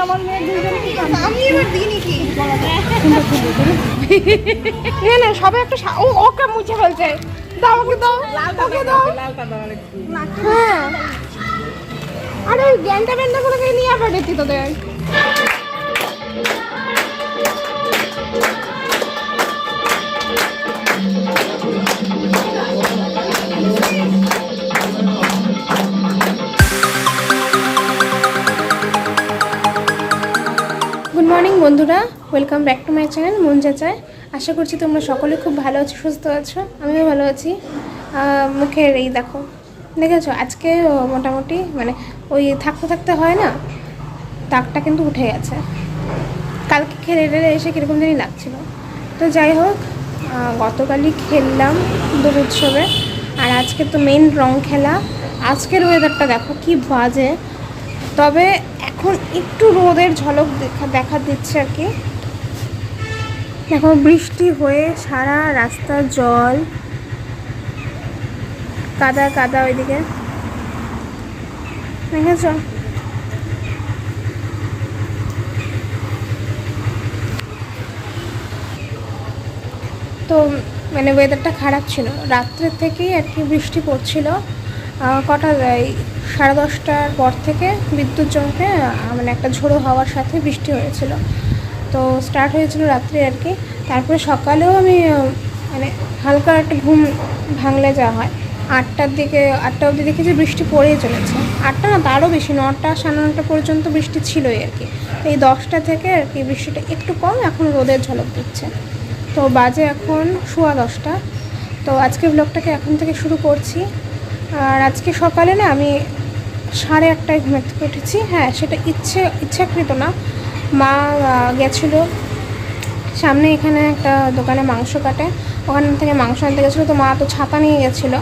আমার মেয়ে দুজনকে আমি এবার দিইনি কি না সবাই একটা ওকে মুছে ফেলছে। দাও ওকে দাও, ওকে দাও। হ্যাঁ আরে ওই গ্যান্ডা ব্যান্ডা গুলোকে নিয়ে আবার দিতি তোদের। গুড মর্নিং বন্ধুরা, welcome back to my channel মন চাচায়। আশা করছি তোমরা সকলে খুব ভালো আছো, সুস্থ আছো। আমিও ভালো আছি। মুখের এই দেখো, দেখেছো আজকে মোটামুটি মানে ওই থাকতে থাকতে হয় না, দাগটা কিন্তু উঠে গেছে। কালকে খেলে টেলে এসে কীরকম জানি লাগছিল। তো যাই হোক, গতকালই খেললাম দোল উৎসবে, আর আজকে তো মেন রং খেলা। আজকের ওয়েদারটা দেখো কি বাজে, তবে এখন একটু রোদের ঝলক দেখা দিচ্ছে আর কি। দেখো বৃষ্টি হয়ে সারা রাস্তা জল, কাদা কাদা, ওইদিকে দেখেছ। তো মানে ওয়েদারটা খারাপ ছিল, রাত্রের থেকেই আর কি বৃষ্টি পড়ছিল। কটা যায় 10:30টার পর থেকে বিদ্যুৎ চমকে মানে একটা ঝোড়ো হাওয়ার সাথে বৃষ্টি হয়েছিল। তো স্টার্ট হয়েছিল রাত্রে আর কি। তারপরে সকালেও আমি মানে হালকা একটা ঘুম ভাঙলে যা হয়, 8টা অবধি দেখেছি বৃষ্টি পড়েই চলেছে। 8টা না, তারও বেশি, 9টা 9:30 পর্যন্ত বৃষ্টি ছিলই আর কি। এই 10টা থেকে আর কি বৃষ্টিটা একটু কম, এখন রোদের ঝলক দিচ্ছে। তো বাজে এখন 10:15। তো আজকে ব্লগটাকে এখন থেকে শুরু করছি। আর আজকে সকালে না আমি 8:30টায় ঘুমের থেকে উঠেছি। হ্যাঁ, সেটা ইচ্ছাকৃত না। মা গেছিলো সামনে, এখানে একটা দোকানে মাংস কাটে, ওখান থেকে মাংস আনতে গেছিলো। তো মা তো ছাতা নিয়ে গেছিলো।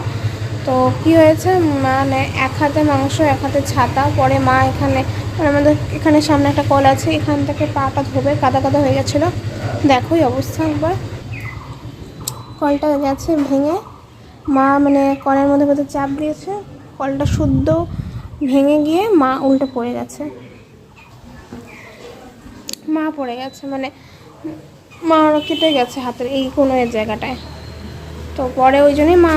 তো কী হয়েছে, মানে এক হাতে মাংস এক হাতে ছাতা। পরে মা এখানে আমাদের এখানে সামনে একটা কল আছে, এখান থেকে পাটা ধোবে, কাদা কাদা হয়ে গেছিলো। দেখোই অবস্থা একবার, কলটা গেছে ভেঙে। মা মানে কলের মধ্যে কোথাও চাপ দিয়েছে, কলটা শুদ্ধ ভেঙে গিয়ে মা উল্টে পড়ে গেছে। মা পড়ে গেছে মানে মা আরও কেটে গেছে হাতের এই কোনো এর জায়গাটায়। তো পরে ওই জন্যই মা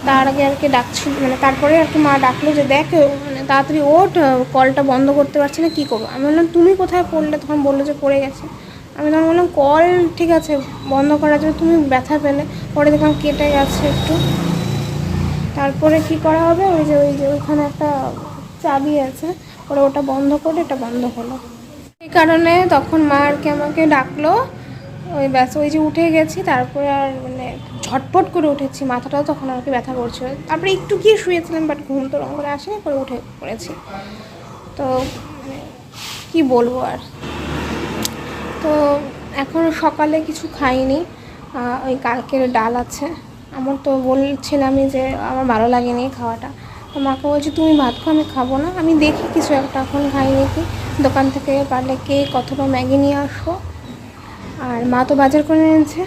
তার আগে আর কি ডাকছিল, মানে তারপরে আর কি মা ডাকলো যে দেখ মানে তাড়াতাড়ি ওঠ, কলটা বন্ধ করতে পারছি না, কী করবো। আমি বললাম তুমি কোথায় পড়লে, তখন বললো যে পড়ে গেছে। আমি তখন বললাম কল ঠিক আছে বন্ধ করার জন্য তুমি ব্যথা পেলে। পরে দেখলাম কেটে গেছে একটু। তারপরে কি করা হবে, ওই যে ওইখানে একটা চাবি আছে, পরে ওটা বন্ধ করে এটা বন্ধ হলো। এই কারণে তখন মা আর কি আমাকে ডাকলো। ওই ব্যাস ওই যে উঠে গেছি, তারপরে আর মানে ঝটপট করে উঠেছি, মাথাটাও তখন আর কি ব্যথা করছিল। তারপরে একটু গিয়ে শুয়েছিলাম, বাট ঘুম তো রঙ করে আসেনি, করে উঠে পড়েছি। তো মানে কী বলবো আর। তো এখন সকালে কিছু খাইনি, ওই কালকের ডাল আছে। আমার তো বলছিলামই যে আমার ভালো লাগেনি খাওয়াটা। তো মাকে বলছি তুমি ভাত খাও, আমি খাবো না, আমি দেখি কিছু একটা এখন খাইনি কি, দোকান থেকে পারলে কেক অথবা ম্যাগি নিয়ে আসবো। আর মা তো বাজার করে এনেছে,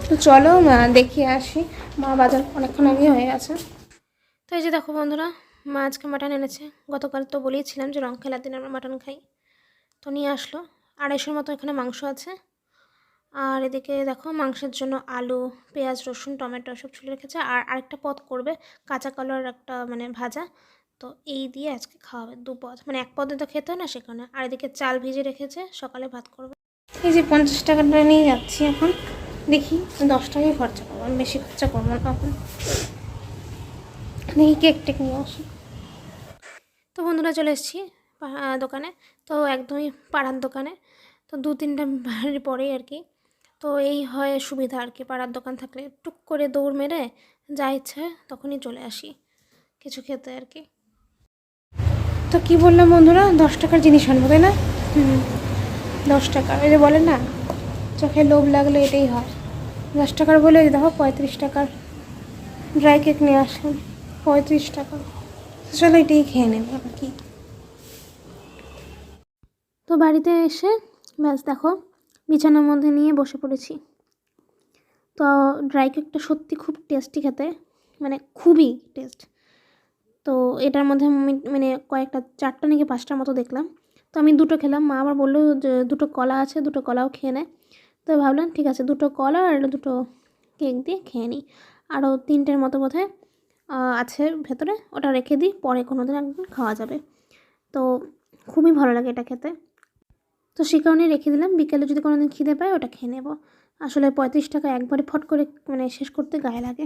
তো চলো দেখিয়ে আসি। মা বাজার অনেকক্ষণ আগে হয়ে গেছে। তো এই যে দেখো বন্ধুরা, মা আজকে মাটন এনেছে। গতকাল তো বলেইছিলাম যে রং খেলার দিন আমরা মাটন খাই, তো নিয়ে আসলো। 250 মতো এখানে মাংস আছে। আর এদিকে দেখো মাংসের জন্য আলু, পেঁয়াজ, রসুন, টমেটো সব ছুলে রেখেছে। আর আরেকটা পদ করবে, কাঁচা কলার একটা মানে ভাজা। তো এই দিয়ে আজকে খাওয়া হবে 2 পদ, মানে 1 পদে তো খেতে হয় না সেখানে। আর এদিকে চাল ভিজে রেখেছে, সকালে ভাত করবে। এই যে 50 টাকাটা নিয়ে যাচ্ছি এখন, দেখি 10 টাকাই খরচা করবো, আমি বেশি খরচা করবো না এখন। দেখি কেক টেক নিয়ে আসি। তো বন্ধুরা চলে এসেছি দোকানে, তো একদমই পাড়ার দোকানে। তো 2-3টা বাড়ির পরেই আর কি। তো এই হয় সুবিধা আর কি, পাড়ার দোকান থাকলে টুক করে দৌড় মেরে যা ইচ্ছে তখনই চলে আসি কিছু খেতে আর কি। তো কি বললাম বন্ধুরা, 10 টাকার জিনিস আনবো তাই না? 10 টাকা, ওই যে বলে না চোখে লোভ লাগলে এটাই হয়। 10 টাকার বলে দেখো 35 টাকার ড্রাই কেক নিয়ে আসলাম, 35 টাকা। চলো এটাই খেয়ে নেবো আর কি। তো বাড়িতে এসে ব্যাস দেখো বিছানার মধ্যে নিয়ে বসে পড়েছি। তো ড্রাই কেকটা সত্যি খুব টেস্টি খেতে, মানে খুবই টেস্ট। তো এটার মধ্যে মানে কয়েকটা 4টা নাকি 5টার মতো দেখলাম। তো আমি দুটো খেলাম। মা আবার বললো যে দুটো কলা আছে, দুটো কলাও খেয়ে নেয়। তো ভাবলাম ঠিক আছে, দুটো কলা আর দুটো কেক দিয়ে খেয়ে নিই। আরও 3টের মতো বোধহয় আছে ভেতরে, ওটা রেখে দিই, পরে কোনো দিন একদিন খাওয়া যাবে। তো খুবই ভালো লাগে এটা খেতে, তো সেই কারণে রেখে দিলাম। বিকেলে যদি কোনো দিন খিদে পায় ওটা খেয়ে নেব। আসলে 35 টাকা একবারে ফট করে মানে শেষ করতে গায়ে লাগে।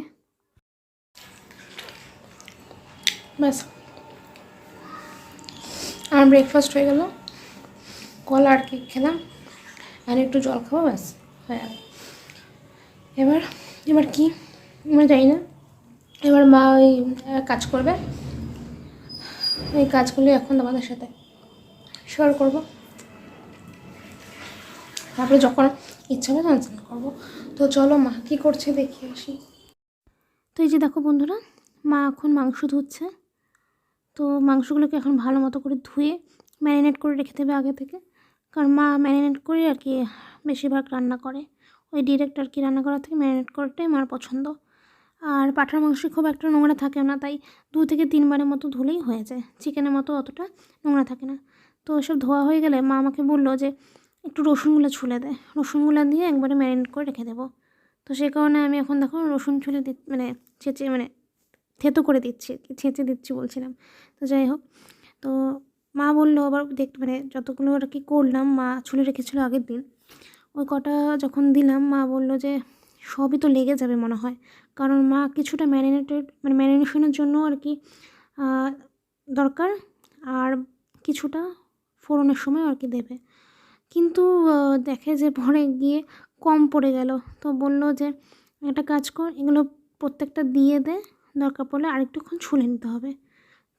ব্যাস আমার ব্রেকফাস্ট হয়ে গেল, কলা আর কেক খেলাম, আর একটু জল খাবো, ব্যাস হয়ে গেল। এবার কি আমরা জানি না। এবার মা ওই কাজ করবে, এই কাজগুলো এখন তোমাদের সাথে শেয়ার করবো, তারপরে যখন ইচ্ছা হবে তখন স্নান করবো। তো চলো মা কী করছে দেখি আসি। তো এই যে দেখো বন্ধুরা, মা এখন মাংস ধুচ্ছে। তো মাংসগুলোকে এখন ভালো মতো করে ধুয়ে ম্যারিনেট করে রেখে দেবে আগে থেকে, কারণ মা ম্যারিনেট করে আর কি বেশিরভাগ রান্না করে। ওই ডিরেক্ট আর কি রান্না করার থেকে ম্যারিনেট করাটাই মার পছন্দ। আর পাঁঠার মাংস খুব একটা নোংরা থাকে না, তাই 2 থেকে 3 বারের মতো ধুলেই হয়ে যায়। চিকেনের মতো অতটা নোংরা থাকে না। তো এসব ধোয়া হয়ে গেলে মা আমাকে বললো যে একটু রসুনগুলো ছুলে দেয়, রসুনগুলো দিয়ে একবারে ম্যারিনেট করে রেখে দেবো। তো সেই কারণে আমি এখন দেখো রসুন ছুলে মানে ছেঁচে মানে থেতো করে দিচ্ছি, ছেঁচে দিচ্ছি বলছিলাম। তো যাই হোক, তো মা বললো আবার দেখতে মানে যতগুলো আর কি করলাম মা ছুলে রেখেছিলো আগের দিন, ওই কটা যখন দিলাম মা বললো যে সবই তো লেগে যাবে মনে হয়, কারণ মা কিছুটা মানে ম্যারিনেশনের জন্য আর কি দরকার, আর কিছুটা ফোড়নের সময় আর কি দেবে। কিন্তু দেখে যে পরে গিয়ে কম পড়ে গেল। তো বললো যে একটা কাজ কর, এগুলো প্রত্যেকটা দিয়ে দে, দরকার পড়লে আরেকটুক্ষণ ছুলে নিতে হবে।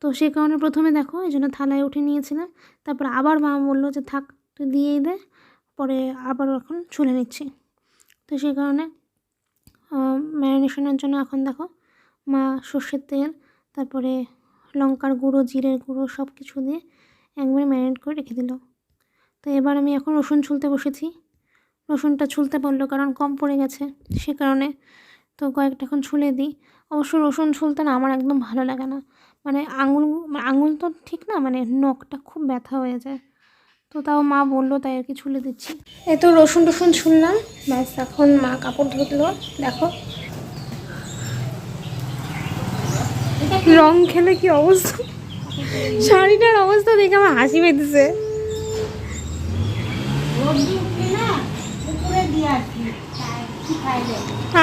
তো সেই কারণে প্রথমে দেখো এই জন্য থালায় উঠে নিয়েছিলাম, তারপর আবার মা বললো যে থাক তুই দিয়েই দে, পরে আবার এখন ছুলে নিচ্ছি। তো সেই কারণে ম্যারিনেশনের জন্য এখন দেখো মা সর্ষের তেল, তারপরে লঙ্কার গুঁড়ো, জিরের গুঁড়ো সব কিছু দিয়ে একবারে ম্যারিনেট করে রেখে দিল। তো এবার আমি এখন রসুন ছুলতে বসেছি। রসুনটা ছুলতে বললো কারণ কম পড়ে গেছে, সে কারণে তো কয়েকটা এখন ছুলে দিই। অবশ্য রসুন ছুলতে না আমার একদম ভালো লাগে না, মানে আঙুল তো ঠিক না, মানে নখটা খুব ব্যথা হয়ে যায়। তো তাও মা বললো তাই আর কি ছুলে দিচ্ছি। এই তো রসুন টসুন ছুললাম, ব্যাস এখন মা কাপড় ধুতলো। দেখো রং খেলে কি অবস্থা, শাড়িটার অবস্থা দেখে আমার হাসি পেতেছে।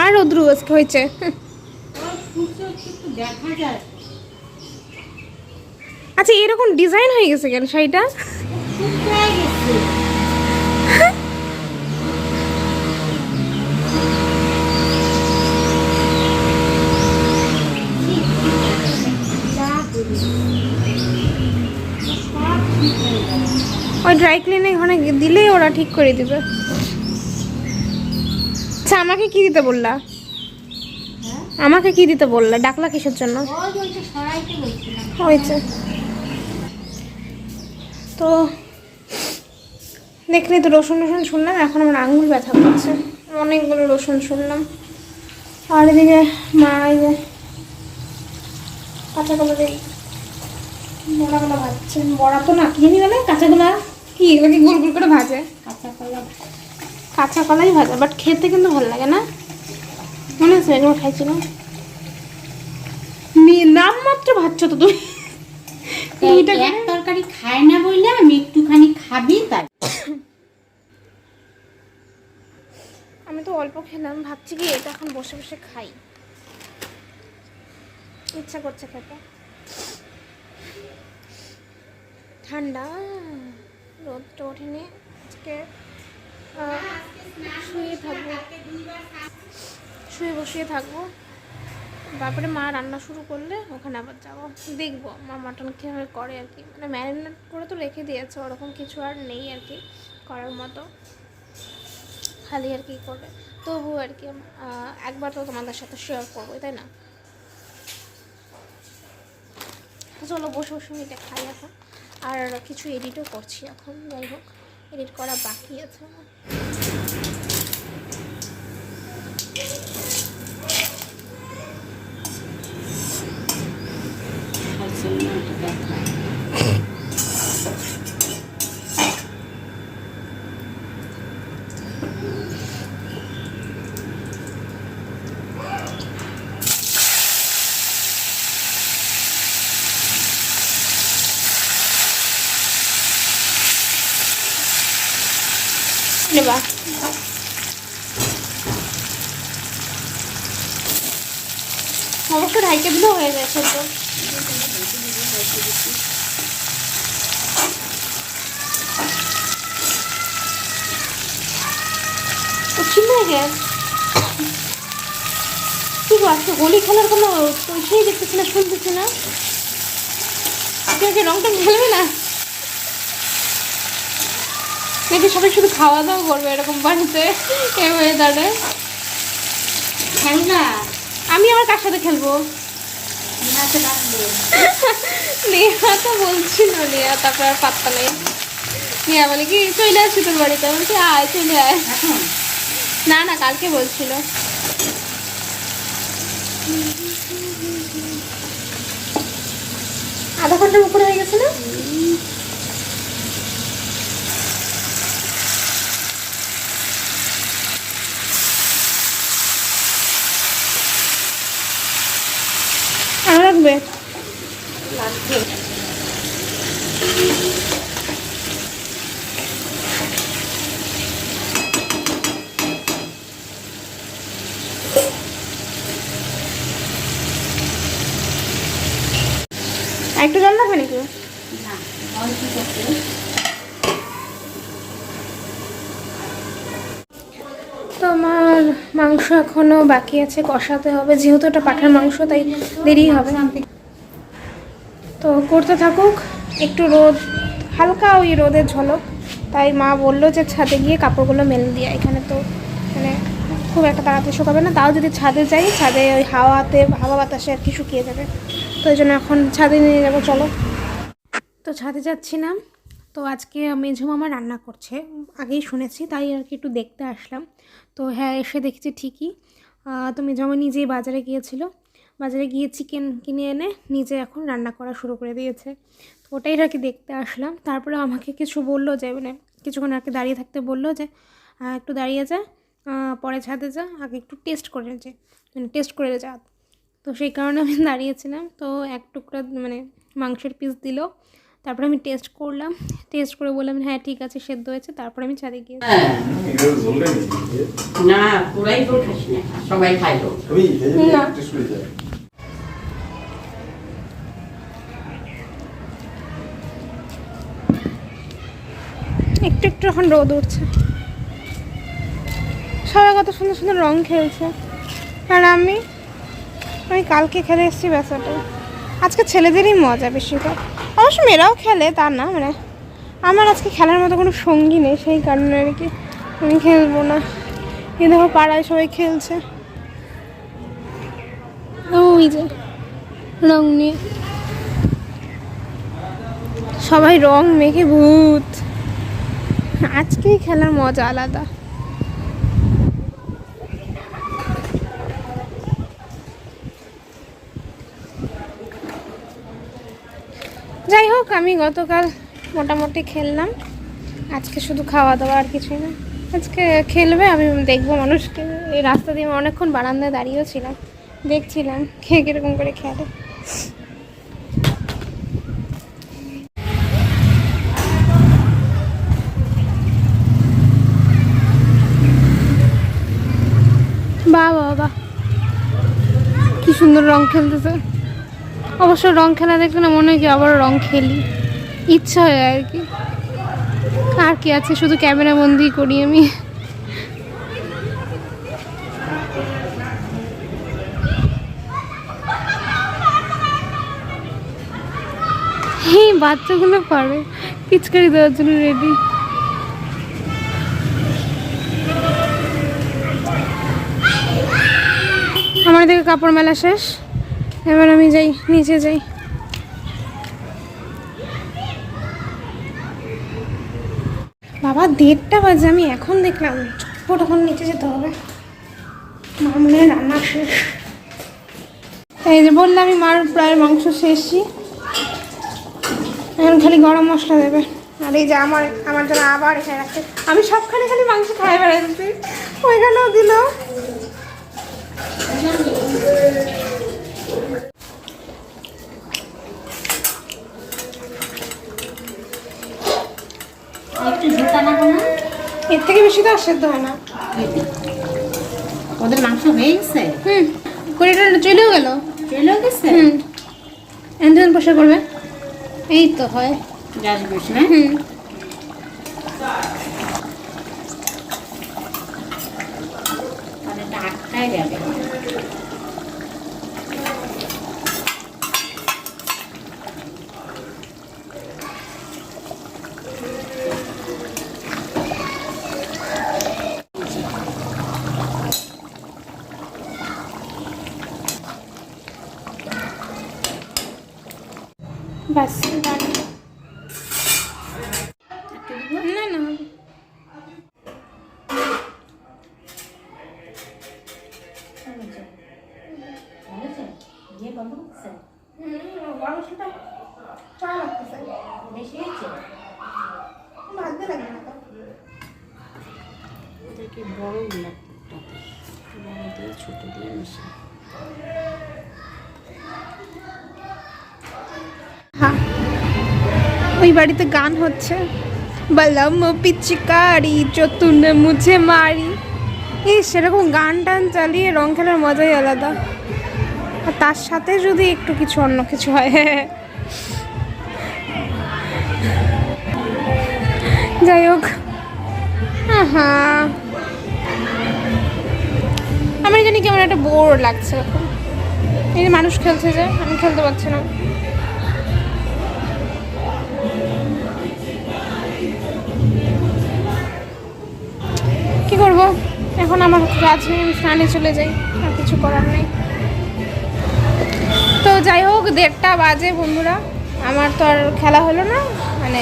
আর রোদ্রু আজকে হয়েছে, আচ্ছা এরকম ডিজাইন হয়ে গেছে কেন শাড়িটা? ওই ড্রাই ক্লিনে ওখানে দিলেই ওরা ঠিক করে দিবে। আচ্ছা আমাকে কি দিতে বললা? আমাকে কি দিতে বললা? ডাকলা কিসের জন্য? হয়েছে তো দেখলে তো রসুন শুনলাম, এখন আমার আঙুল ব্যথা করছে, অনেকগুলো রসুন শুনলাম। আর এদিকে মা এই যে কাঁচাগুলো দিয়ে বড়াগুলো ভাজছে, বড়া তো না কি জানি বলে, কাঁচাগুলা কি এগুলো কি গোল গোল করে ভাজে? কাঁচা কলাই ভাজা, বাট খেতে কিন্তু ভালো লাগে না, মনে আছে এগুলো খাইছিলাম। নাম মাত্র ভাজছো তো তুমি, এক তরকারি খায় না বললে আমি একটুখানি খাবি তাই। আমি তো অল্প খেলাম, ভাবছি কি এটা এখন বসে বসে খাই, ইচ্ছা করছে খেতে। ঠান্ডা, রোদটা ওঠেনি আজকে, শুয়ে থাকবো, শুয়ে বসিয়ে থাকবো, তারপরে মা রান্না শুরু করলে ওখানে আবার যাবো, দেখবো মা মাটন কীভাবে করে আর কি, মানে ম্যারিনেট করে তো রেখে দিয়েছে, ওরকম কিছু আর নেই আর কি করার মতো, খালি আর কি করবে। তবু আর কি একবার তো তোমাদের সাথে শেয়ার করবো, তাই না? চলো বসে বসে এটা খাই এখন, আর কিছু এডিটও করছি এখন, যাই হোক এডিট করা বাকি আছে আমার। নেবা অবশ্য ঢাইকে দিলেও হয়ে যায় সেদ্ধ। তো ছিল গ্যাস কি গো, আজকে হোলি খেলার কোনো সেই দেখতেছি না, শুনতেছি না। কেউ কি রংটা খেলবে না নাকি সবাই শুধু খাওয়া দাওয়া করবে এরকম বাড়িতে এই ওয়েদারে? খেলনা আমি আবার কার সাথে খেলবো? হাতে রাখবে। নেহা তো বলছিল, নেহা তারপর আর পাত্তা নেই। নেহা বলে কি চলে আসছি তোর বাড়িতে, আমি বলছি আয় চলে আয়। এখন না না কালকে বলছিল। আধা ঘন্টার উপরে হয়ে গেছে না? আরো রাখবে? লাগবে। একটু জল লাগবে নাকি? না অল্প করতে। তো আমার মাংস এখনো বাকি আছে, কষাতে হবে, যেহেতু এটা পাঠার মাংস তাই দেরি হবে। তো করতে থাকুক, একটু রোদ, হালকা ওই রোদের ঝলক, তাই মা বললো যে ছাদে গিয়ে কাপড়গুলো মেলে দিয়ে, এখানে তো মানে খুব একটা তাড়াতাড়ি শুকাবে না, তাও যদি ছাদে যাই ছাদে ওই হাওয়া বাতাসে আর কি শুকিয়ে যাবে। তো ওই জন্য এখন ছাদে নিয়ে যাবো, চলো। তো ছাদে যাচ্ছিলাম, তো আজকে মেঝো মামা রান্না করছে, আগেই শুনেছি তাই আর কি একটু দেখতে আসলাম। তো হ্যাঁ, এসে দেখছি ঠিকই। তো মেঝো মামা নিজেই বাজারে গিয়েছিল, বাজারে গিয়ে চিকেন কিনে এনে নিজে এখন রান্না করা শুরু করে দিয়েছে। তো ওটাই আর কি দেখতে আসলাম। তারপরে আমাকে কিছু বললো যে মানে কিছুক্ষণ আর কি দাঁড়িয়ে থাকতে বললো যে একটু দাঁড়িয়ে যা, পরে ছাদে যা, আগে একটু টেস্ট করে যা। তো সেই কারণে আমি দাঁড়িয়েছিলাম। তো এক টুকরা মানে মাংসের পিস দিল, তারপরে আমি টেস্ট করলাম, টেস্ট করে বললাম হ্যাঁ ঠিক আছে সেদ্ধ হয়েছে, তারপরে আমি ছাদে গিয়ে না পুরাই ঝোল খাস না, সবাই খাইলো। না একটু একটু এখন রোদ উঠছে, সবাই কত সুন্দর সুন্দর রং খেলছে, আর আমি কালকে খেলে এসেছি ব্যাসাটা। আজকে ছেলেদেরই মজা বেশিরভাগ, অবশ্য মেয়েরাও খেলে তা না, মানে আমার আজকে খেলার মতো কোনো সঙ্গী নেই, সেই কারণে আর কি আমি খেলবো না। এই দেখো পাড়ায় সবাই খেলছে, ওই যে রং নিয়ে সবাই রং মেখে ভূত। আজকেই খেলার মজা আলাদা। যাই হোক, আমি গতকাল মোটামুটি খেললাম, আজকে শুধু খাওয়া দাওয়া আর কিছুই না। আজকে খেলবে, আমি দেখবো মানুষকে। এই রাস্তা দিয়ে আমি অনেকক্ষণ বারান্দায় দাঁড়িয়েও ছিলাম, দেখছিলাম কে কীরকম করে খেলে। বাহ বাহ বাহ, কি সুন্দর রং খেলতেছে। অবশ্য রং খেলা দেখলে না মনে হয় কি আবার রং খেলি, ইচ্ছা হয় আর কি। আর কি আছে, শুধু ক্যামেরা বন্দি করি আমি। এই বাচ্চাগুলো পারে পিচকারি দেওয়ার জন্য রেডি। আমার দিকে কাপড় মেলা শেষ, এবার আমি যাই নিচে যাই। বাবা 1:30 বাজে, আমি এখন দেখলাম, চটপট এখন নিচে যেতে হবে। মার মনে হয় রান্না শেষ, এই যে বললাম আমি মার প্রায় মাংস শেষই, এখন খালি গরম মশলা দেবে। আর এই যে আমার জন্য আবার এখানে রাখছে, আমি সবখানে খালি মাংস খাই বেড়াচ্ছি, ওইখানেও দিল। একটু ঝোটা না, এর থেকে বেশি তো আর সেদ্ধ হয় না। ওদের মাংস হয়ে গেছে, কড়িটা চলেও গেল। চলেও গেছে। এনজন বসে করবে, এই তো হয়। গ্যাস বসে না? তাহলে এটা আটকায় যাবে। ব্যাস একটা দিব? না না হয়েছে? দিয়ে বন্ধ করতেছে? মাংসটা চড়া লাগতেছে, বেশি হয়েছে? ভাজতে লাগে না তো। এটাকে বড় গুলা বড় দিয়ে ছোট দিয়ে মিশে। হ্যাঁ, ওই বাড়িতে গান হচ্ছে, বললাম পিচিকারি চতুন মুঝে মারি। এই সেরকম গান টান চালিয়ে রং খেলার মজাই আলাদা। আর তার সাথে যদি একটু কিছু অন্য কিছু হয়, যাই হোক। হ্যাঁ, আমার জানি কেমন একটা বোর লাগছে এখন। এই যে মানুষ খেলছে, যে আমি খেলতে পারছি না। কি করব এখন, আমার কাজ নেই, আমি স্নানে চলে যাই, আর কিছু করার নেই। তো যাই হোক, 1:30 বাজে বন্ধুরা। আমার তো আর খেলা হলো না, মানে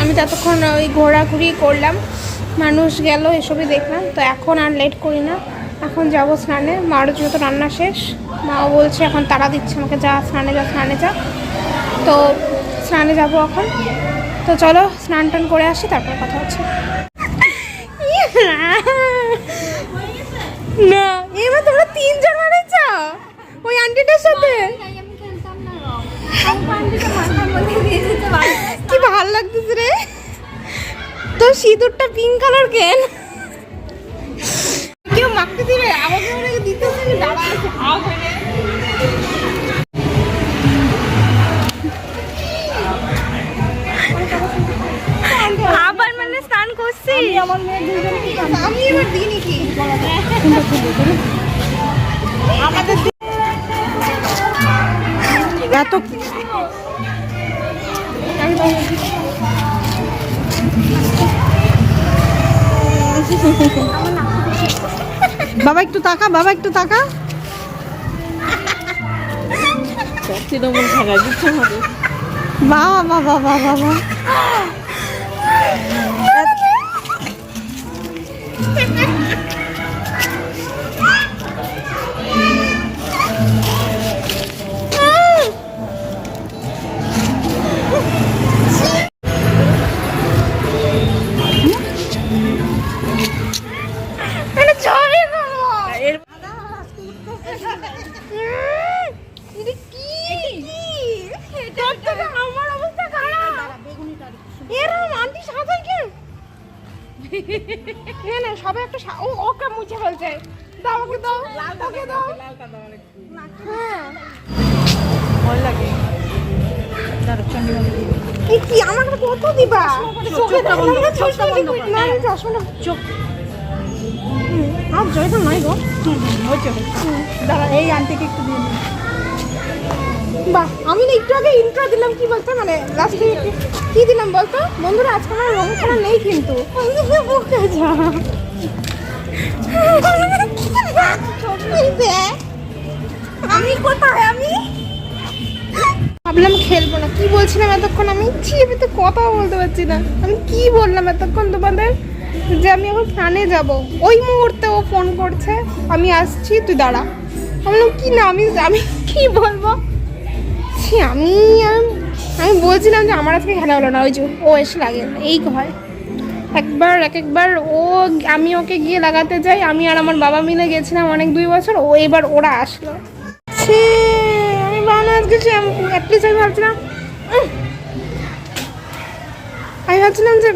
আমি ততক্ষণ ওই ঘোরাঘুরি করলাম, মানুষ গেল, এসবই দেখলাম। তো এখন আর লেট করি না, এখন যাব স্নানে। মার যেহেতু রান্না শেষ, মাও বলছে, এখন তাড়া দিচ্ছে আমাকে, যা স্নানে যা, স্নানে যা। তো স্নানে যাব এখন। তো চলো স্নান টান করে আসি, তারপর কথা হচ্ছে। না, এবার তোমরা 3 জন মারেছ ওই আন্টিটার সাথে। কি ভাল লাগতেছে রে। তো সিঁদুরটা পিঙ্ক কালার কেন? কেউ মাখতে দিবে আমাকে, মনে দিতে দাঁড়া আছে ভাব হয়ে। আবার মানে স্নান করছি আমার মেয়ে দুজন, আমি এবার দিইনি কি আমাদের এত বাবা একটু তাকা, বাবা একটু তাকা। তৃণমূল খেলা দিচ্ছে হবে। বাবা বাবা বাবা বাবা, সবাই একটা ওকে মুছে ফেলছে। দাও ওকে, দাও ওকে, দাও। হ্যাঁ কি আমাকে কত দিবা? আর জয়টা নয় গো, দাঁড়া এই আন্টিকে একটু দিয়ে দিই। বাহ, আমি না একটু আগে ইন্ট্রো দিলাম, কি বলতো মানে লাস্টে কি দিলাম বলতো বন্ধুরা? আজকে আমার রং খেলা নেই কিন্তু। আমি কোথায়, আমি ভাবলাম খেলবো না। কি বলছিলাম এতক্ষণ আমি? আমি তো কথা বলতে পারছি না। আমি কি বললাম এতক্ষণ তোমাদের? যে আমি এখন স্নানে যাব। ওই মুহূর্তে ও ফোন করছে, আমি আসছি, তুই দাঁড়া। আমি বললাম কি না, আমি কি বলবো? আমি আমি বলছিলাম যে আমার আজকে খেলা হলো না, ওই যে ও এসে লাগে, এই হয় একবার ও, আমি ওকে গিয়ে লাগাতে যাই, আমি আর আমার বাবা মিলে গেছিলাম অনেক 2 বছর, ও এবার ওরা আসলো। আমি বাবা আজকে শ্যাম্পু অ্যাটলিস্ট আমি ভাবছিলাম যে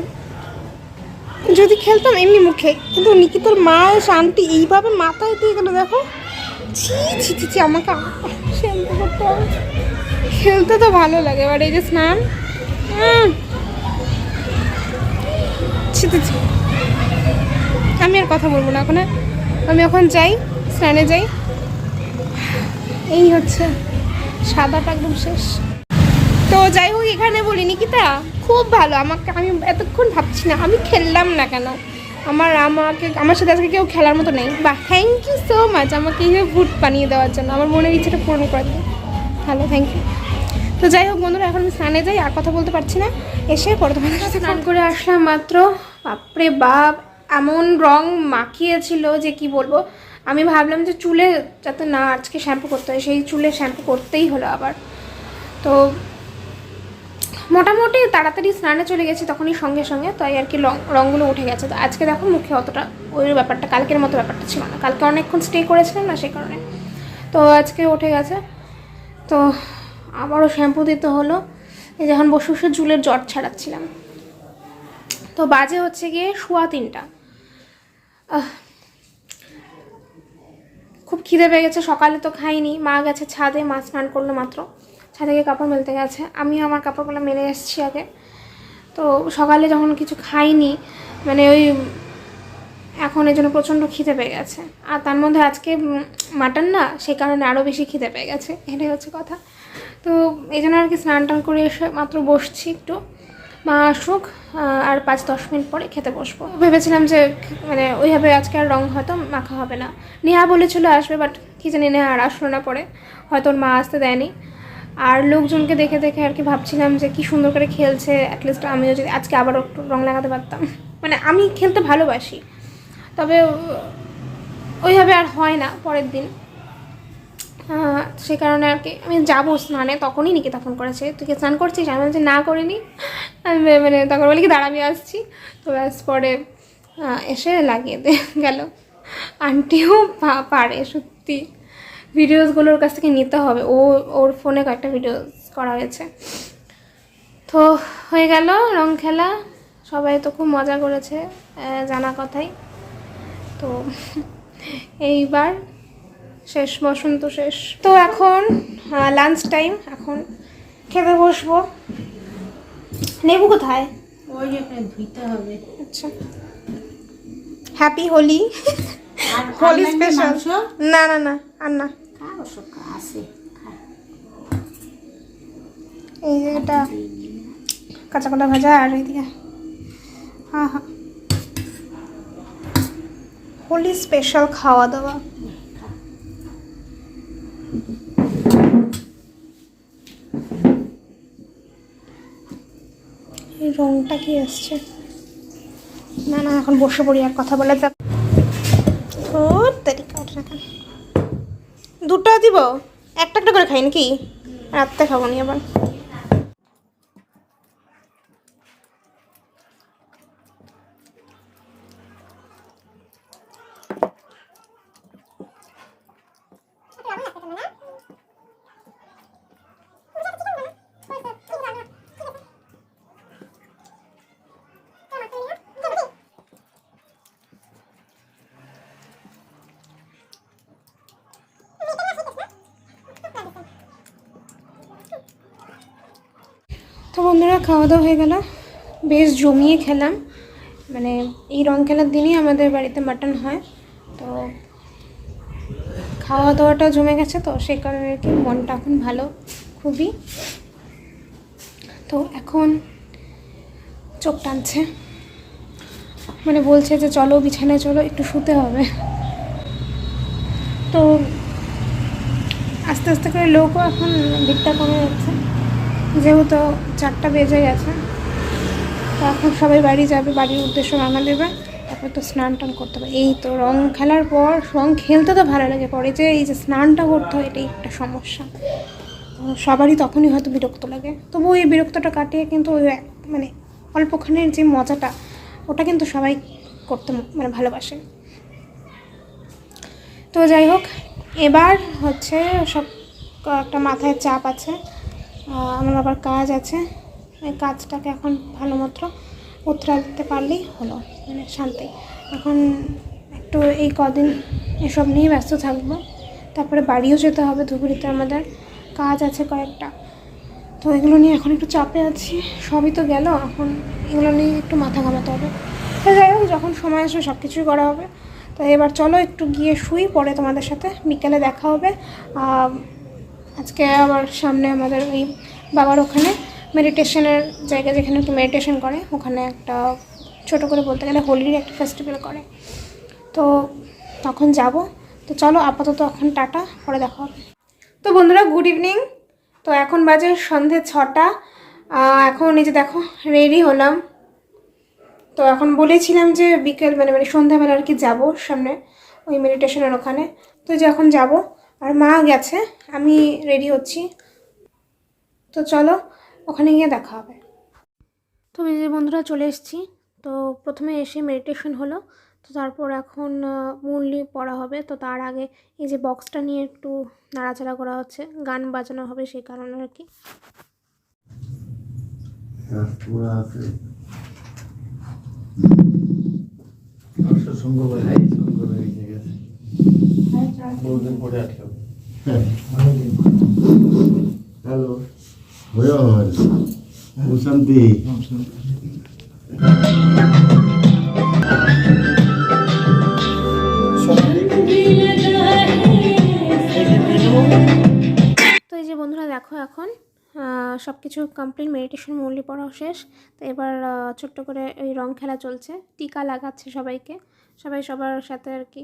যদি খেলতাম এমনি মুখে, কিন্তু নিকিতার মা এসে আন্টি এইভাবে মাথায় দিয়ে গেল, দেখো ছি ছি ছি ছি, আমাকে শ্যাম্পু করতে হবে। খেলতে তো ভালো লাগে, এবার এই যে স্নান, ছি ছি ছি। আমি আর কথা বলবো না এখন, আমি এখন যাই, স্নানে যাই। এই হচ্ছে সাদাটা একদম শেষ। তো যাই হোক, এখানে বলি নিকিতা খুব ভালো, আমাকে আমি এতক্ষণ ভাবছি না আমি খেললাম না কেন, আমার সাথে আজকে কেউ খেলার মতো নেই। বাহ, থ্যাংক ইউ সো মাচ আমাকে এইভাবে ভুট বানিয়ে দেওয়ার জন্য, আমার মনের ইচ্ছেটা পূরণ করে দিও। ভালো, থ্যাংক ইউ। তো যাই হোক বন্ধুরা, এখন আমি স্নানে যাই, আর কথা বলতে পারছি না, এসে পরে তোমাদের সাথে স্নান করে আসলাম মাত্র। বাপরে বাপ, এমন রং মাখিয়েছিল যে কি বলবো। আমি ভাবলাম যে চুলে যাতে না আজকে শ্যাম্পু করতে হয়, সেই চুলে শ্যাম্পু করতেই হলো আবার। তো মোটামুটি তাড়াতাড়ি স্নানে চলে গেছি তখনই সঙ্গে সঙ্গে, তাই আর কি রঙগুলো উঠে গেছে। তো আজকে দেখো মুখে অতটা ওই ব্যাপারটা, কালকের মতো ব্যাপারটা ছিল না, কালকে অনেকক্ষণ স্টে করেছিলাম না সেই কারণে। তো আজকে উঠে গেছে, তো আবারও শ্যাম্পু দিতে হলো। এই যখন বসে বসে চুলের জট ছাড়াচ্ছিলাম। তো বাজে হচ্ছে গিয়ে 3:15। খুব খিদে পেয়ে গেছে, সকালে তো খাইনি, মা গেছে ছাদে, মা স্নান করলো মাত্র, ছাদে গিয়ে কাপড় মেলতে গেছে, আমিও আমার কাপড়গুলো মেলে এসেছি আগে। তো সকালে যখন কিছু খাইনি, মানে ওই এখন এই জন্য প্রচণ্ড খিদে পেয়ে গেছে, আর তার মধ্যে আজকে মাটন না, সেই কারণে আরও বেশি খিদে পেয়ে গেছে, এটাই হচ্ছে কথা। তো এই জন্য আর কি স্নান টান করে এসে মাত্র বসছি, একটু মা আসুক আর 5-10 মিনিট পরে খেতে বসবো। ভেবেছিলাম যে মানে ওইভাবে আজকে আর রং হয়তো মাখা হবে না, নেহা বলেছিল আসবে, বাট কী জানি নেহা আর আসলো না, পরে হয়তো ওর মা আসতে দেয়নি। আর লোকজনকে দেখে দেখে আর কি ভাবছিলাম যে কি সুন্দর করে খেলছে, অ্যাটলিস্ট আমিও যদি আজকে আবারও একটু রং লাগাতে পারতাম। মানে আমি খেলতে ভালোবাসি, তবে ওইভাবে আর হয় না পরের দিন, সেই কারণে আর কি আমি যাবো স্নানে, তখনই নিকিতা ফোন করেছে, তুই কি স্নান করছিস? আমি বলছি না করিনি, আমি মানে তখন বলি কি দাঁড়া আমি আসছি। তো ব্যাস পরে এসে লাগিয়ে দিয়ে গেল। আন্টিও পারে সত্যি, ভিডিওসগুলোর কাছ থেকে নিতে হবে, ওর ফোনে কয়েকটা ভিডিওস করা হয়েছে। তো হয়ে গেল রং খেলা, সবাই তো খুব মজা করেছে, জানা কথাই। তো এইবার শেষ, বসন্ত শেষ। তো এখন লাঞ্চ টাইম, এখন খেতে বসবো। নেবু কোথায়? ওই একটা ধুইতে হবে। আচ্ছা, হ্যাপি হোলি। হোলি স্পেশাল। না না না আর না, আছে এই যে এটা কাঁচা কলা ভাজা, আর এইদিকে হ্যাঁ হ্যাঁ হোলি স্পেশাল খাওয়া দাওয়া। এই রংটা কি আসছে? না না, এখন বসে পড়ি, আর কথা বলা যাক। ও তারিখা ওঠে না কেন? দুটো দিব, একটা একটা করে খাই নাকি? রাত্রে খাবো নি আবার। তো বন্ধুরা, খাওয়া দাওয়া হয়ে গেল, বেশ জমিয়ে খেলাম। মানে এই রং খেলার দিনই আমাদের বাড়িতে মাটন হয়, তো খাওয়া দাওয়াটা জমে গেছে, তো সেই কারণে আর কি মনটা এখন ভালো খুবই। তো এখন চোখ টানছে, মানে বলছে যে চলো বিছানায় চলো, একটু শুতে হবে। তো আস্তে আস্তে করে লোকও এখন ভিড়টা কমে যাচ্ছে, যেহেতু 4টা বেজে গেছে। তো এখন সবাই বাড়ি যাবে, বাড়ির উদ্দেশ্য রান্না দেবে, তারপর তো স্নান টান করতে হবে। এই তো রং খেলার পর, রং খেলতে তো ভালো লাগে, পরে যে এই যে স্নানটা করতে হয় এটাই একটা সমস্যা। সবারই তখনই হয়তো বিরক্ত লাগে, তবু এই বিরক্তটা কাটিয়ে কিন্তু ওই মানে অল্পখানের যে মজাটা, ওটা কিন্তু সবাই করতে মানে ভালোবাসে। তো যাই হোক, এবার হচ্ছে সব একটা মাথায় চাপ আছে, আমার আবার কাজ আছে, এই কাজটাকে এখন ভালো মতো উতরা দিতে পারলেই হলো। মানে শান্তি। এখন একটু এই কদিন এসব নিয়ে ব্যস্ত থাকবো, তারপরে বাড়িও যেতে হবে। ধুবড়িতে আমাদের কাজ আছে কয়েকটা, তো এগুলো নিয়ে এখন একটু চাপে আছি। সবই তো গেল, এখন এগুলো নিয়ে একটু মাথা ঘামাতে হবে। তো যাই হোক, যখন সময় আসবে সব কিছুই করা হবে। তো এবার চলো একটু গিয়ে শুই, পরে তোমাদের সাথে বিকেলে দেখা হবে। আজকে আবার সামনে আমাদের ওই বাবার ওখানে মেডিটেশনের জায়গা, যেখানে একটু মেডিটেশন করে, ওখানে একটা ছোটো করে বলতে গেলে হোলির একটা ফেস্টিভ্যাল করে, তো তখন যাব। তো চলো আপাতত এখন টাটা, পরে দেখা হবে। তো বন্ধুরা, গুড ইভিনিং। তো এখন বাজে সন্ধে 6টা। এখন এই যে দেখো রেডি হলাম। তো এখন বলেছিলাম যে বিকেল মানে সন্ধ্যাবেলা আর কি যাবো সামনে ওই মেডিটেশনের ওখানে। তো যে এখন যাব, আর মা গেছে, আমি রেডি হচ্ছি। তো চলো ওখানে গিয়ে দেখা হবে। তো এই যে বন্ধুরা চলে এসেছি। তো প্রথমে এসে মেডিটেশন হলো, তো তারপর এখন মুরলি পড়া হবে। তো তার আগে এই যে বক্সটা নিয়ে একটু নাড়াচাড়া করা হচ্ছে, গান বাজানো হবে সেই কারণে আর কি। হ্যালো শান্তি। তো এই যে বন্ধুরা দেখো, এখন সব কিছু কমপ্লিট, মেডিটেশন মুরলি পড়াও শেষ। তো এবার ছোট্ট করে ওই রং খেলা চলছে, টিকা লাগাচ্ছে সবাইকে, সবাই সবার সাথে আর কি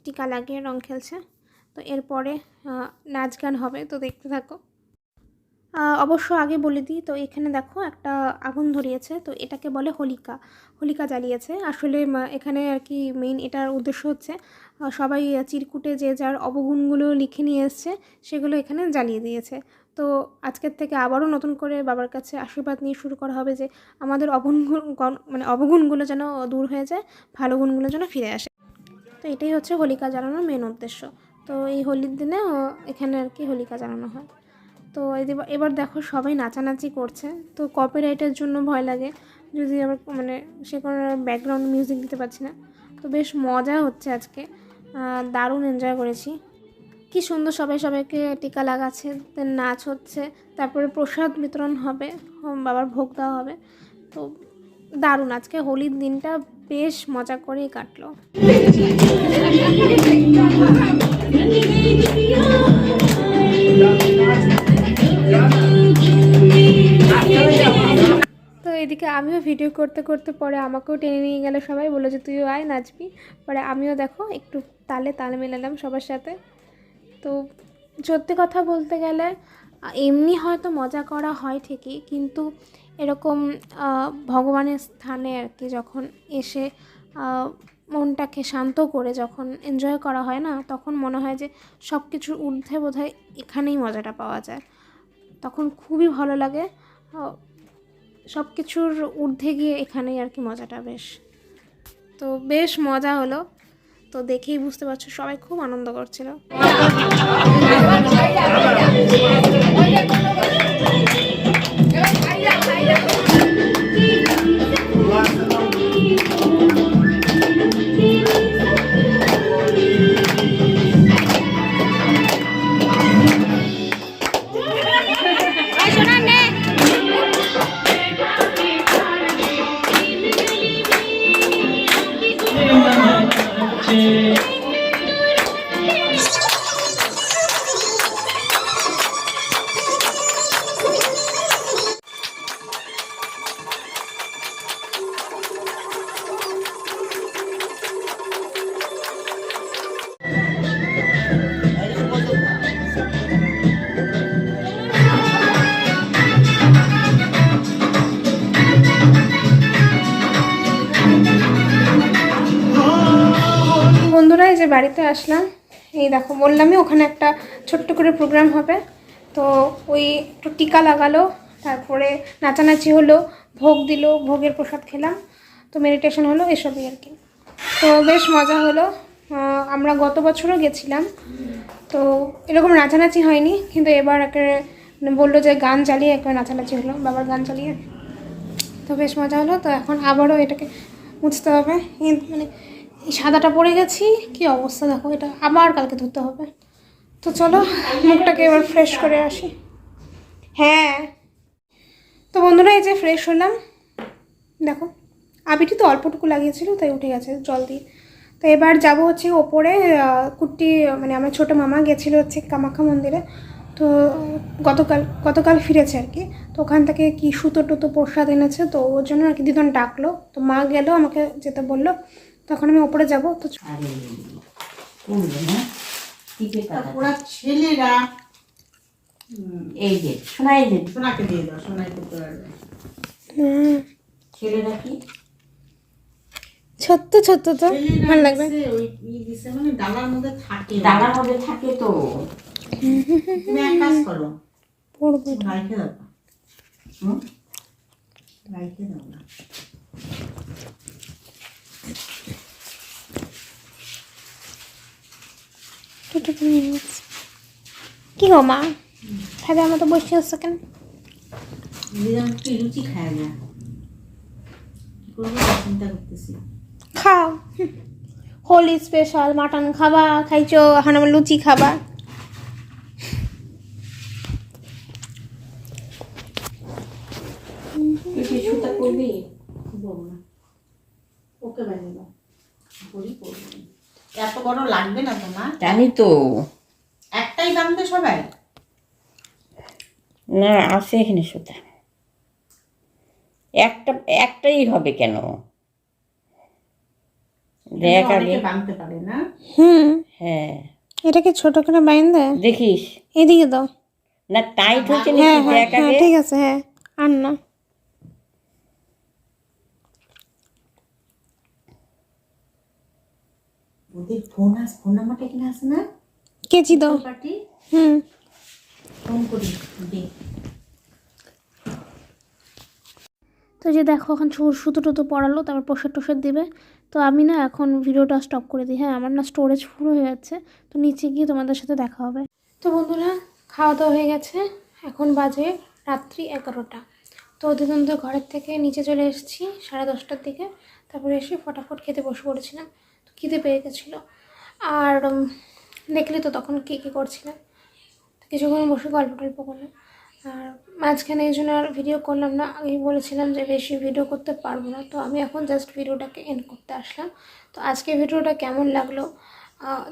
টিকা লাগিয়ে রং খেলছে। তো এরপরে নাচ গান হবে, তো দেখতে থাকো। অবশ্য আগে বলে দিই, তো এখানে দেখো একটা আগুন ধরিয়েছে, তো এটাকে বলে হোলিকা। হোলিকা জ্বালিয়েছে আসলে এখানে আর কি মেইন এটার উদ্দেশ্য হচ্ছে সবাই চিরকুটে যে যার অবগুণগুলো লিখে নিয়ে এসছে সেগুলো এখানে জ্বালিয়ে দিয়েছে। তো আজকের থেকে আবারও নতুন করে বাবার কাছে আশীর্বাদ নিয়ে শুরু করা হবে যে আমাদের অবগুণগুলো যেন দূর হয়ে যায়, ভালো গুণগুলো যেন ফিরে আসে। তো এটাই হচ্ছে হোলিকা জ্বালানোর মেন উদ্দেশ্য। তো এই হোলির দিনে এখানে আর কি হোলিকা জ্বালানো হয়। তো এবার দেখো সবাই নাচানাচি করছে। তো কপিরাইটের জন্য ভয় লাগে, যদি আবার সে কোনো ব্যাকগ্রাউন্ড মিউজিক দিতে পারছি না। তো বেশ মজা হচ্ছে আজকে, দারুণ এনজয় করেছি। কি সুন্দর সবাই সবাইকে টিকা লাগাচ্ছে, দেন নাচ হচ্ছে, তারপরে প্রসাদ বিতরণ হবে, বাবার ভোগ দেওয়া হবে। তো দারুণ, আজকে হোলির দিনটা বেশ মজা করেই কাটলো। তো এদিকে আমিও ভিডিও করতে করতে পরে আমাকেও টেনে নিয়ে গেল, সবাই বললো যে তুইও আয় নাচবি। পরে আমিও দেখো একটু তালে মেলালাম সবার সাথে। তো সত্যি কথা বলতে গেলে এমনি হয়তো মজা করা হয় ঠিকই, কিন্তু এরকম ভগবানের স্থানে আর কি যখন এসে মনটাকে শান্ত করে যখন এনজয় করা হয় না, তখন মনে হয় যে সব কিছুর ঊর্ধ্বে বোধহয় এখানেই মজাটা পাওয়া যায়। তখন খুবই ভালো লাগে, সব কিছুর ঊর্ধ্বে গিয়ে এখানেই আর কি মজাটা বেশ। তো বেশ মজা হলো, তো দেখেই বুঝতে পারছো সবাই খুব আনন্দ করছিল। বন্ধুরা, এই যে বাড়িতে আসলাম, এই দেখো বললামই ওখানে একটা ছোট্ট করে প্রোগ্রাম হবে। তো ওই একটু টিকা লাগালো, তারপরে নাচানাচি হলো, ভোগ দিল, ভোগের প্রসাদ খেলাম, তো মেডিটেশন হলো, এসবই আর কি। তো বেশ মজা হলো। আমরা গত বছরও গেছিলাম, তো এরকম নাচানাচি হয়নি, কিন্তু এবার একেবারে বললো যে গান চালিয়ে একেবারে নাচানাচি হলো, বাবার গান চালিয়ে। তো বেশ মজা হলো। তো এখন আবারও এটাকে মুছতে হবে। মানে এই সাদাটা পড়ে গেছি, কি অবস্থা দেখো, এটা আবার কালকে ধুতে হবে। তো চলো মুখটাকে এবার ফ্রেশ করে আসি। হ্যাঁ, তো বন্ধুরা এই যে ফ্রেশ হলাম, দেখো আবিটি তো অল্পটুকু লাগিয়েছিল তাই উঠে গেছে জল দিয়ে। তো এবার যাব হচ্ছে ওপরে, কুট্টি মানে আমার ছোটো মামা গেছিলো হচ্ছে কামাখ্যা মন্দিরে। তো গতকাল ফিরেছে আর কি। তো ওখান থেকে কি সুতো টুতো প্রসাদ এনেছে, তো ওর জন্য আর কি দিদন ডাকলো। তো মা গেল, আমাকে যেতে বললো, তখন আমি ওপরে যাব। তো আরে পড়বে না, ওরা ছেলেরা এই যে শোনাই যে শোনাকে দিয়ে দাও, শোনাই করতে পারবে। ছেলেরা কি ছোট্ট ছোট্ট, তো ভালো লাগবে। ওই দিছে মানে ডালার মধ্যে থাকে, ডালার মধ্যে থাকে। তো তুমি এক কাজ করো, পড়বো রাইখে দাও, রাইখে দাও না। কি গো মা, খাবে আমার তো বসে আসছে কেন? দিদাম একটু লুচি খায় না, কি করবো চিন্তা করতেছি। খাও, হোলি স্পেশাল মাটন খাবা, খাইছো, এখন আমার লুচি খাবা। সুতা করবি না, ওকে বানিয়ে দাও, এত বড় লাগবে না তোমার? জানি তো। একটাই বানবে সবাই? না, আছে এখানে সুতা, একটাই হবে কেন? দেখ আগে। বানতে পারে না। হ্যাঁ, এটাকে ছোট করে বাইন দেয়, দেখিস। এদিকে দাও। না টাইট হচ্ছে হ্যাঁ নাকি হ্যাঁ দেখ হ্যাঁ, আগে। ঠিক আছে, হ্যাঁ আর না। ওদের ফোন নাম্বারটা এখানে আছে না? কেচি দাও। পার্টি ফোন করি দে। তো যে দেখো এখন সুতো টুতো পড়ালো, তারপর প্রসাদ টোসাদ দেবে। তো আমি না এখন ভিডিওটা স্টপ করে দিই। হ্যাঁ, আমার না স্টোরেজ ফুল হয়ে যাচ্ছে, তো নিচে গিয়ে তোমাদের সাথে দেখা হবে। তো বন্ধুরা খাওয়া দাওয়া হয়ে গেছে, এখন বাজে রাত্রি 11টা। তো দিদনদের ঘরের থেকে নিচে চলে এসেছি 10:30টার দিকে। তারপরে এসে ফটাফট খেতে বসে পড়েছিলাম। তো খিদে পেয়ে গেছিলো। আর দেখলি তো তখন কী কী করছিলাম, কিছুক্ষণ বসে গল্প টল্প করলাম। আর মাঝখানে এই জন্য আর ভিডিও করলাম না, আমি বলেছিলাম যে বেশি ভিডিও করতে পারবো না। তো আমি এখন জাস্ট ভিডিওটাকে এন্ড করতে আসলাম। তো আজকে ভিডিওটা কেমন লাগলো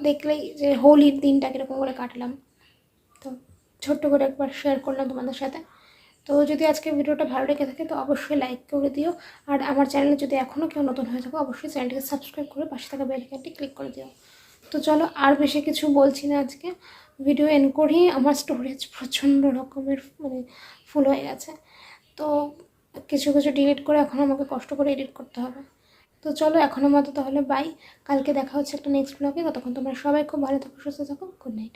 দেখলেই, যে হোলির দিনটা কীরকম করে কাটলাম, তো ছোট্ট করে একবার শেয়ার করলাম তোমাদের সাথে। তো যদি আজকে ভিডিওটা ভালো লেগে থাকে তো অবশ্যই লাইক করে দিও। আর আমার চ্যানেলে যদি এখনও কেউ নতুন হয়ে থাকো অবশ্যই চ্যানেলটিকে সাবস্ক্রাইব করে পাশে থাকা বেল আইকনটি ক্লিক করে দিও। তো চলো আর বেশি কিছু বলছি না, আজকে ভিডিও এন্ড করি। আমার স্টোরেজ প্রচণ্ড রকমের মানে ফুল হয়ে গেছে, তো কিছু কিছু ডিলিট করে এখন আমাকে কষ্ট করে এডিট করতে হবে। তো চলো এখনের মতো তাহলে বাই, কালকে দেখা হচ্ছে একটা নেক্সট ব্লগে। ততক্ষণ তোমরা সবাই খুব ভালো থাকো, সুস্থ থাকো, গুড নাইট।